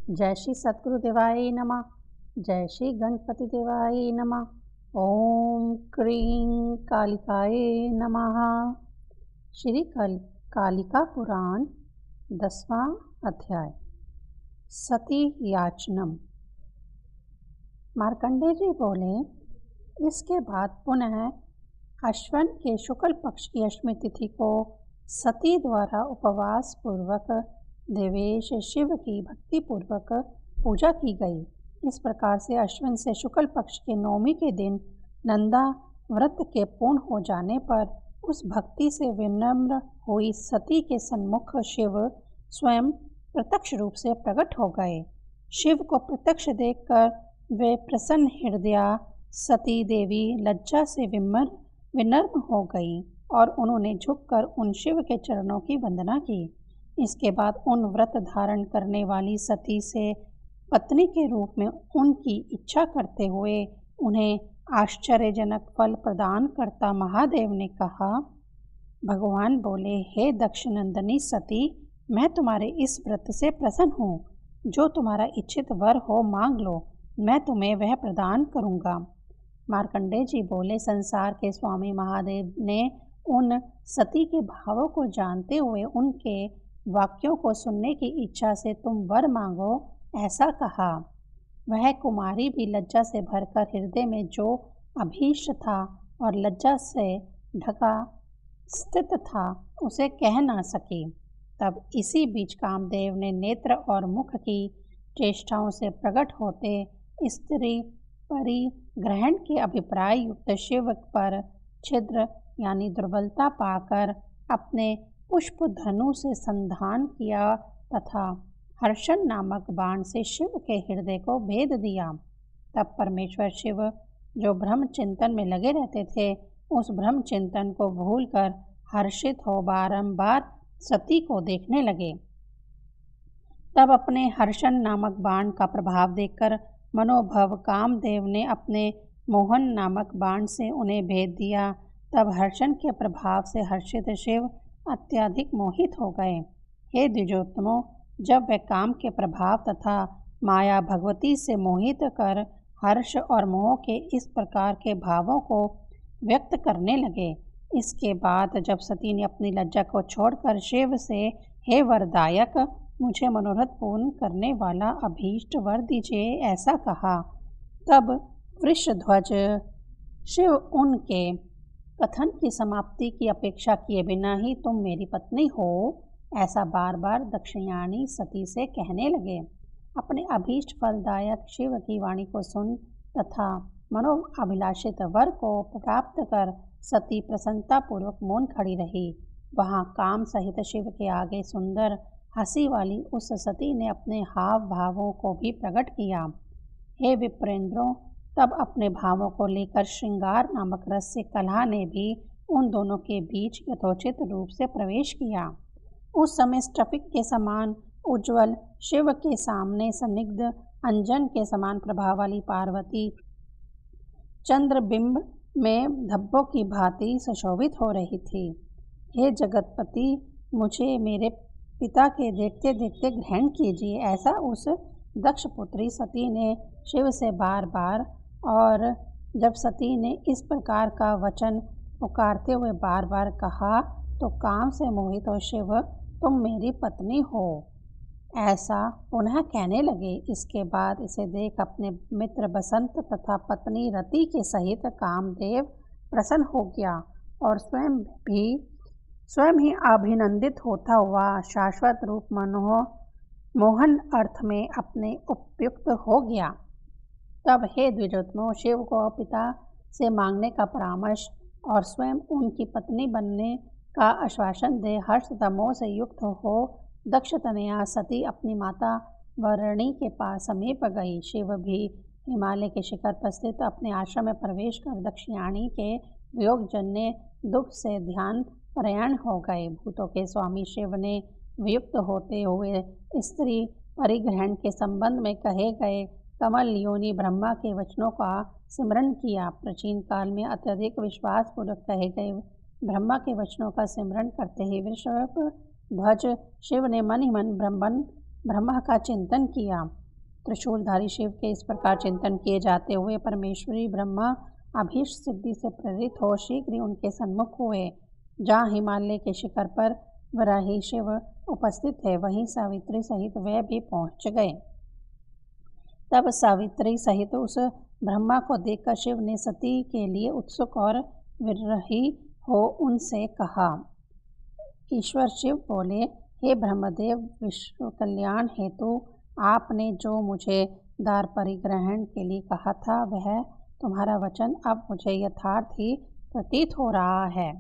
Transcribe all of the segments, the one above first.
जय श्री सद्गुरुदेवाय नमः। जय श्री गणपति देवाय नमः। ओम क्रीं कालिकाय नमः। श्री कालिका पुराण 10वां अध्याय सती याचनम। मार्कंडेय जी बोले, इसके बाद पुनः अश्वन के शुक्ल पक्ष की अष्टमी तिथि को सती द्वारा उपवास पूर्वक देवेश शिव की भक्ति पूर्वक पूजा की गई। इस प्रकार से अश्विन से शुक्ल पक्ष के नवमी के दिन नंदा व्रत के पूर्ण हो जाने पर उस भक्ति से विनम्र हुई सती के सन्मुख शिव स्वयं प्रत्यक्ष रूप से प्रकट हो गए। शिव को प्रत्यक्ष देखकर वे प्रसन्न हृदया सती देवी लज्जा से विनम्र हो गई और उन्होंने झुककर उन शिव के चरणों की वंदना की। इसके बाद उन व्रत धारण करने वाली सती से पत्नी के रूप में उनकी इच्छा करते हुए उन्हें आश्चर्यजनक फल प्रदान करता महादेव ने कहा। भगवान बोले, हे दक्षनंदिनी सती, मैं तुम्हारे इस व्रत से प्रसन्न हूँ। जो तुम्हारा इच्छित वर हो मांग लो, मैं तुम्हें वह प्रदान करूँगा। मार्कंडेय जी बोले, संसार के स्वामी महादेव ने उन सती के भावों को जानते हुए उनके वाक्यों को सुनने की इच्छा से तुम वर मांगो ऐसा कहा। वह कुमारी भी लज्जा से भरकर हृदय में जो अभीष्ट था और लज्जा से ढका स्थित था उसे कह ना सकी। तब इसी बीच कामदेव ने नेत्र और मुख की चेष्टाओं से प्रकट होते स्त्री परिग्रहण के अभिप्राय युक्त शिव पर छिद्र यानी दुर्बलता पाकर अपने पुष्प धनु से संधान किया तथा हर्षण नामक बाण से शिव के हृदय को भेद दिया। तब परमेश्वर शिव जो ब्रह्म चिंतन में लगे रहते थे, उस ब्रह्म चिंतन को भूलकर हर्षित हो बारंबार सती को देखने लगे। तब अपने हर्षण नामक बाण का प्रभाव देखकर मनोभव कामदेव ने अपने मोहन नामक बाण से उन्हें भेद दिया। तब हर्षण के प्रभाव से हर्षित शिव अत्यधिक मोहित हो गए। हे द्विजोत्तमों, जब वे काम के प्रभाव तथा माया भगवती से मोहित कर हर्ष और मोह के इस प्रकार के भावों को व्यक्त करने लगे, इसके बाद जब सती ने अपनी लज्जा को छोड़कर शिव से, हे वरदायक, मुझे मनोरथ पूर्ण करने वाला अभीष्ट वर दीजिए ऐसा कहा, तब वृषध्वज शिव उनके कथन की समाप्ति की अपेक्षा किए बिना ही तुम मेरी पत्नी हो ऐसा बार बार दक्षिणायनी सती से कहने लगे। अपने अभीष्ट फलदायक शिव की वाणी को सुन तथा मनोअभिलाषित वर को प्राप्त कर सती प्रसन्नतापूर्वक मौन खड़ी रही। वहाँ काम सहित शिव के आगे सुंदर हंसी वाली उस सती ने अपने हाव भावों को भी प्रकट किया। हे विप्रेंद्रों, तब अपने भावों को लेकर श्रृंगार नामक रस से कलह ने भी उन दोनों के बीच यथोचित रूप से प्रवेश किया। उस समय स्फटिक के समान उज्ज्वल शिव के सामने संदिग्ध अंजन के समान प्रभाव वाली पार्वती चंद्रबिंब में धब्बों की भांति सुशोभित हो रही थी। हे जगतपति, मुझे मेरे पिता के देखते देखते ग्रहण कीजिए ऐसा उस दक्ष पुत्री सती ने शिव से बार बार, और जब सती ने इस प्रकार का वचन पुकारते हुए बार बार कहा तो काम से मोहित हो शिव, तुम मेरी पत्नी हो ऐसा पुनः कहने लगे। इसके बाद इसे देख अपने मित्र बसंत तथा पत्नी रति के सहित कामदेव प्रसन्न हो गया और स्वयं ही अभिनंदित होता हुआ शाश्वत रूप मोहन अर्थ में अपने उपयुक्त हो गया। तब हे द्विजोत्तमों, शिव को पिता से मांगने का परामर्श और स्वयं उनकी पत्नी बनने का आश्वासन दे हर्ष तथा मोह से युक्त हो दक्षतनया सती अपनी माता वरणी के पास समीप गई। शिव भी हिमालय के शिखर पर स्थित अपने आश्रम में प्रवेश कर दक्षिणायनी के वियोगजन्य दुख से ध्यान प्रयाण हो गए। भूतों के स्वामी शिव ने वियुक्त होते हुए स्त्री परिग्रहण के संबंध में कहे गए कमल योनि ब्रह्मा के वचनों का सिमरन किया। प्राचीन काल में अत्यधिक विश्वास पूर्वक कहे गए ब्रह्मा के वचनों का सिमरन करते ही वृषभ ध्वज शिव ने मन ही मन ब्रह्मा का चिंतन किया। त्रिशूलधारी शिव के इस प्रकार चिंतन किए जाते हुए परमेश्वरी ब्रह्मा अभीष्ट सिद्धि से प्रेरित हो शीघ्र ही उनके सन्मुख हुए। जहाँ हिमालय के शिखर पर वराही शिव उपस्थित थे, वहीं सावित्री सहित वे भी पहुँच गए। तब सावित्री सहित उस ब्रह्मा को देखकर शिव ने सती के लिए उत्सुक और विरही हो उनसे कहा। ईश्वर शिव बोले, हे ब्रह्मदेव, विश्व कल्याण हेतु आपने जो मुझे दार परिग्रहण के लिए कहा था, वह तुम्हारा वचन अब मुझे यथार्थ ही प्रतीत हो रहा है।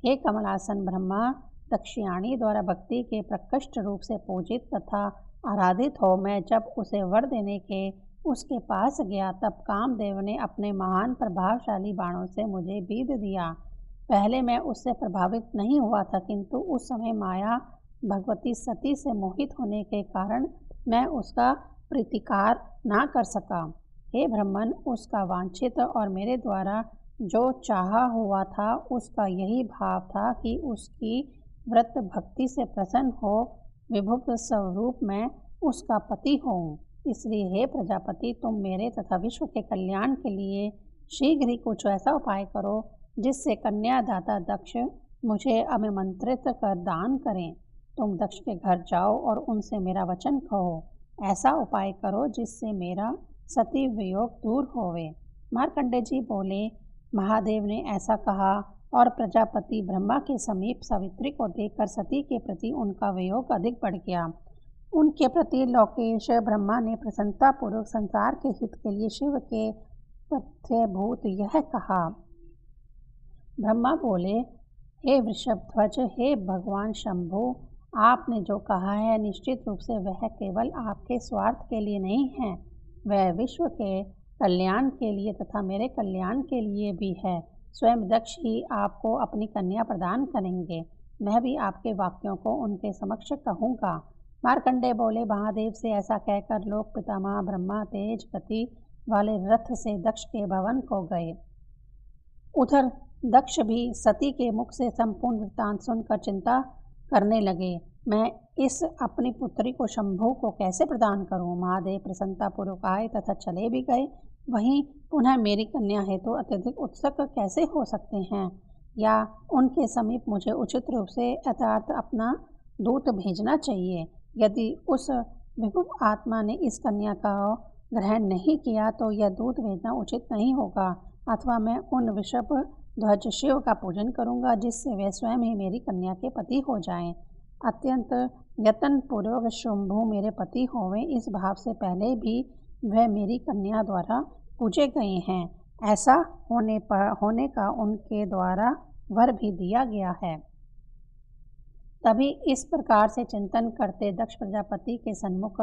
हे कमलासन ब्रह्मा, दक्षिणाणी द्वारा भक्ति के प्रकृष्ट रूप से पूजित तथा आराधित हो, मैं जब उसे वर देने के उसके पास गया, तब कामदेव ने अपने महान प्रभावशाली बाणों से मुझे बीध दिया। पहले मैं उससे प्रभावित नहीं हुआ था, किंतु उस समय माया भगवती सती से मोहित होने के कारण मैं उसका प्रतिकार ना कर सका। हे ब्रह्मन, उसका वांछित और मेरे द्वारा जो चाहा हुआ था, उसका यही भाव था कि उसकी व्रत भक्ति से प्रसन्न हो विभुक्त स्वरूप में उसका पति होऊं। इसलिए हे प्रजापति, तुम मेरे तथा विश्व के कल्याण के लिए शीघ्र ही कुछ ऐसा उपाय करो जिससे कन्यादाता दक्ष मुझे अभिमंत्रित कर दान करें। तुम दक्ष के घर जाओ और उनसे मेरा वचन कहो। ऐसा उपाय करो जिससे मेरा सती वियोग दूर होवे। मार्कंडेय जी बोले, महादेव ने ऐसा कहा और प्रजापति ब्रह्मा के समीप सावित्री को देखकर सती के प्रति उनका वियोग अधिक बढ़ गया। उनके प्रति लोकेश ब्रह्मा ने प्रसन्नतापूर्वक संसार के हित के लिए शिव के तथ्यभूत यह कहा। ब्रह्मा बोले, हे वृषभध्वज, हे भगवान शंभु, आपने जो कहा है निश्चित रूप से वह केवल आपके स्वार्थ के लिए नहीं है, वह विश्व के कल्याण के लिए तथा मेरे कल्याण के लिए भी है। स्वयं दक्ष ही आपको अपनी कन्या प्रदान करेंगे। मैं भी आपके वाक्यों को उनके समक्ष कहूँगा। मार्कंडेय बोले, महादेव से ऐसा कहकर लोक पितामह ब्रह्मा तेज गति वाले रथ से दक्ष के भवन को गए। उधर दक्ष भी सती के मुख से संपूर्ण वृत्तांत सुनकर चिंता करने लगे। मैं इस अपनी पुत्री को शंभु को कैसे प्रदान करूं? महादेव प्रसन्नतापूर्वक आए तथा चले भी गए। वहीं पुनः मेरी कन्या हेतु अत्यधिक उत्सुक कैसे हो सकते हैं, या उनके समीप मुझे उचित रूप से यथार्थ अपना दूत भेजना चाहिए। यदि उस विभु आत्मा ने इस कन्या का ग्रहण नहीं किया तो यह दूत भेजना उचित नहीं होगा, अथवा मैं उन वृषभ ध्वज शिव का पूजन करूंगा जिससे वे स्वयं ही मेरी कन्या के पति हो जाएं। अत्यंत यत्न पूर्वक शंभु मेरे पति होवें, इस भाव से पहले भी वह मेरी कन्या द्वारा पूजे गए हैं। ऐसा होने का उनके द्वारा वर भी दिया गया है। तभी इस प्रकार से चिंतन करते दक्ष प्रजापति के सन्मुख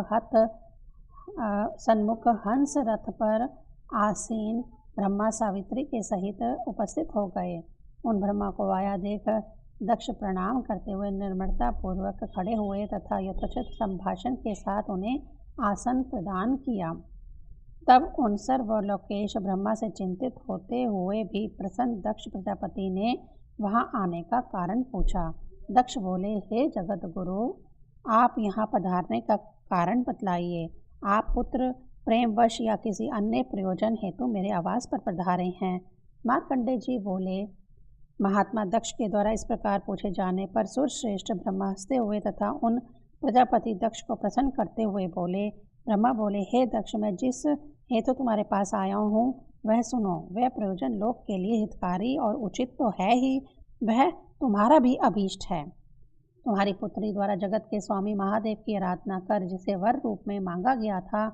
हंस रथ पर आसीन ब्रह्मा सावित्री के सहित उपस्थित हो गए। उन ब्रह्मा को आया देख दक्ष प्रणाम करते हुए निर्मलता पूर्वक खड़े हुए तथा यथोचित संभाषण के साथ उन्हें आसन प्रदान किया। तब उन सर्वलोकेश ब्रह्मा से चिंतित होते हुए भी प्रसन्न दक्ष प्रजापति ने वहां आने का कारण पूछा। दक्ष बोले, हे जगत गुरु, आप यहाँ पधारने का कारण बतलाइए। आप पुत्र प्रेमवश या किसी अन्य प्रयोजन हेतु मेरे आवास पर पधारे हैं। मार्कंडेय जी बोले, महात्मा दक्ष के द्वारा इस प्रकार पूछे जाने पर सुरश्रेष्ठ ब्रह्मा हंसते हुए तथा उन प्रजापति दक्ष को प्रसन्न करते हुए बोले। ब्रह्मा बोले, हे दक्ष, मैं जिस हेतु तुम्हारे पास आया हूँ वह सुनो। वह प्रयोजन लोक के लिए हितकारी और उचित तो है ही, वह तुम्हारा भी अभीष्ट है। तुम्हारी पुत्री द्वारा जगत के स्वामी महादेव की आराधना कर जिसे वर रूप में मांगा गया था,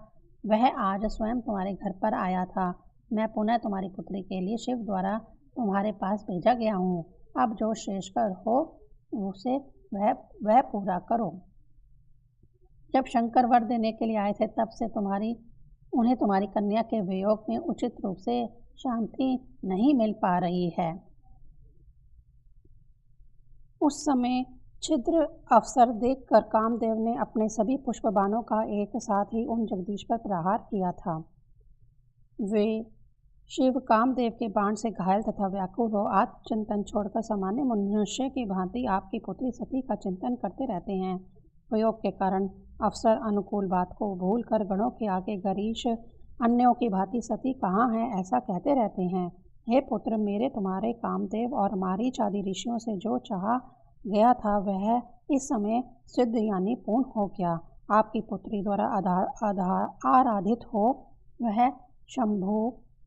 वह आज स्वयं तुम्हारे घर पर आया था। मैं पुनः तुम्हारी पुत्री के लिए शिव द्वारा तुम्हारे पास भेजा गया हूँ। अब जो श्रेष्ठकर हो उसे वह पूरा करो। जब शंकर वर देने के लिए आए थे तब से उन्हें तुम्हारी कन्या के वियोग में उचित रूप से शांति नहीं मिल पा रही है। उस समय छिद्र अवसर देखकर कामदेव ने अपने सभी पुष्प बाणों का एक साथ ही उन जगदीश पर प्रहार किया था। वे शिव कामदेव के बाण से घायल तथा व्याकुल हो आत्मचिंतन छोड़कर सामान्य मनुष्य की भांति आपकी पुत्री सती का चिंतन करते रहते हैं। प्रयोग के कारण अवसर अनुकूल बात को भूलकर गणों के आगे गरीश अन्यों की भांति सती कहाँ है ऐसा कहते रहते हैं। हे पुत्र, मेरे तुम्हारे कामदेव और मारीच आदि ऋषियों से जो चाहा गया था वह इस समय सिद्ध यानी पूर्ण हो गया। आपकी पुत्री द्वारा आराधित हो वह शंभु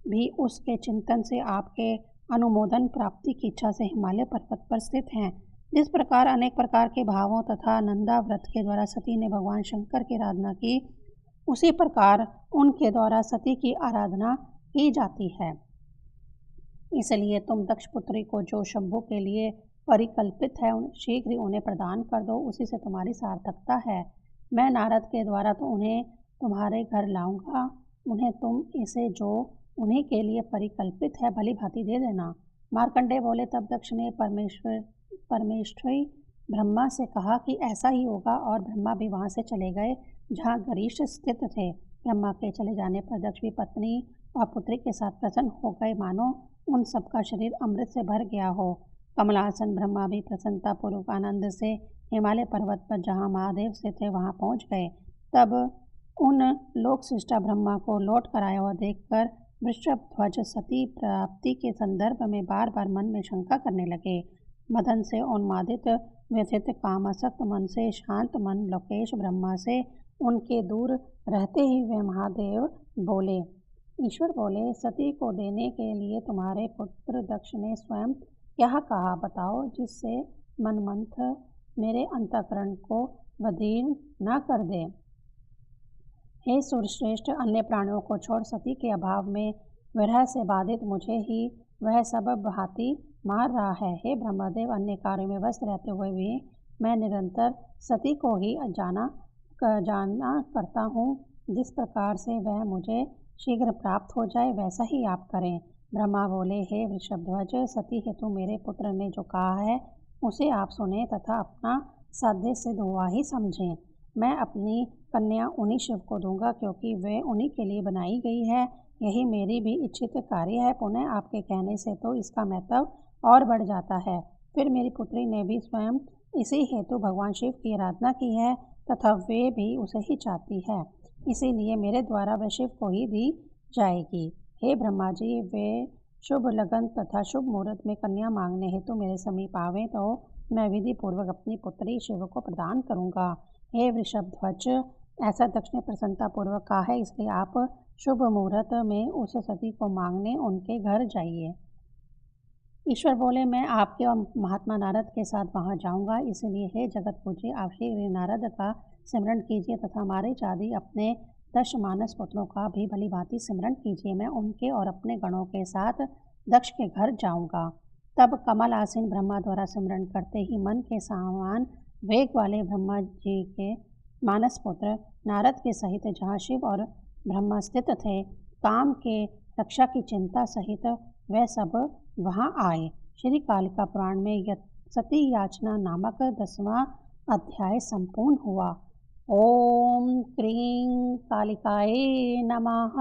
भी उसके चिंतन से आपके अनुमोदन प्राप्ति की इच्छा से हिमालय पर्वत पर स्थित हैं। जिस प्रकार अनेक प्रकार के भावों तथा नंदा व्रत के द्वारा सती ने भगवान शंकर की आराधना की, उसी प्रकार उनके द्वारा सती की आराधना की जाती है। इसलिए तुम दक्ष पुत्री को जो शंभु के लिए परिकल्पित है शीघ्र ही उन्हें प्रदान कर दो, उसी से तुम्हारी सार्थकता है। मैं नारद के द्वारा तो उन्हें तुम्हारे घर लाऊंगा, उन्हें तुम इसे जो उन्हीं के लिए परिकल्पित है भली भांति दे देना। मार्कंडेय बोले, तब दक्ष ने परमेश्वरी ब्रह्मा से कहा कि ऐसा ही होगा, और ब्रह्मा भी वहाँ से चले गए जहाँ गरीश स्थित थे। ब्रह्मा के चले जाने पर दक्ष भी पत्नी और पुत्री के साथ प्रसन्न हो गए, मानो उन सबका शरीर अमृत से भर गया हो। कमलासन ब्रह्मा भी प्रसन्नता पूर्वक आनंद से हिमालय पर्वत पर जहाँ महादेव से थे वहाँ पहुँच गए। तब उन लोक सृष्टा ब्रह्मा को लौट कर आया हुआ देखकर वृषभ ध्वज सती प्राप्ति के संदर्भ में बार बार मन में शंका करने लगे। मदन से उन्मादित व्यथित कामासक्त मन से शांत मन लोकेश ब्रह्मा से उनके दूर रहते ही वे महादेव बोले, ईश्वर बोले, सती को देने के लिए तुम्हारे पुत्र दक्ष ने स्वयं क्या कहा बताओ, जिससे मनमंथ मेरे अंतःकरण को बदीन न कर दे। हे सूर्यश्रेष्ठ, अन्य प्राणियों को छोड़ सती के अभाव में विरह से बाधित मुझे ही वह सब भांति मार रहा है। हे ब्रह्मदेव, अन्य कार्यों में व्यस्त रहते हुए भी मैं निरंतर सती को ही जाना करता हूँ। जिस प्रकार से वह मुझे शीघ्र प्राप्त हो जाए वैसा ही आप करें। ब्रह्मा बोले, हे वृषभध्वज, सती हेतु मेरे पुत्र ने जो कहा है उसे आप सुने तथा अपना साध्य सिद्ध हुआ ही समझें। मैं अपनी कन्या उन्हीं शिव को दूंगा, क्योंकि वे उन्हीं के लिए बनाई गई है। यही मेरी भी इच्छित कार्य है। पुनः आपके कहने से तो इसका महत्व और बढ़ जाता है। फिर मेरी पुत्री ने भी स्वयं इसी हेतु भगवान शिव की आराधना की है तथा वे भी उसे ही चाहती है, इसीलिए मेरे द्वारा वह शिव को ही दी जाएगी। हे ब्रह्मा जी, वे शुभ लगन तथा शुभ मुहूर्त में कन्या मांगने हेतु मेरे समीप आवे तो मैं विधि पूर्वक अपनी पुत्री शिव को प्रदान करूँगा। हे वृषभध्वज, ऐसा दक्ष ने प्रसन्नता पूर्वक कहा है, इसलिए आप शुभ मुहूर्त में उस सती को मांगने उनके घर जाइए। ईश्वर बोले, मैं आपके और महात्मा नारद के साथ वहां जाऊंगा, इसलिए हे जगत पूज्य, आप शीघ्र नारद का सिमरण कीजिए तथा मारीच आदि अपने 10 मानस पुत्रों का भी भली भांति सिमरण कीजिए। मैं उनके और अपने गणों के साथ दक्ष के घर जाऊंगा। तब कमल आसीन ब्रह्मा द्वारा सिमरण करते ही मन के समान वेग वाले ब्रह्मा जी के मानस पुत्र नारद के सहित जहाँ शिव और ब्रह्मा स्थित थे, काम के रक्षा की चिंता सहित वह सब वहाँ आए। श्री कालिका पुराण में सती याचना नामक 10वां अध्याय संपूर्ण हुआ। ओम क्रीं कालिकाये नमः।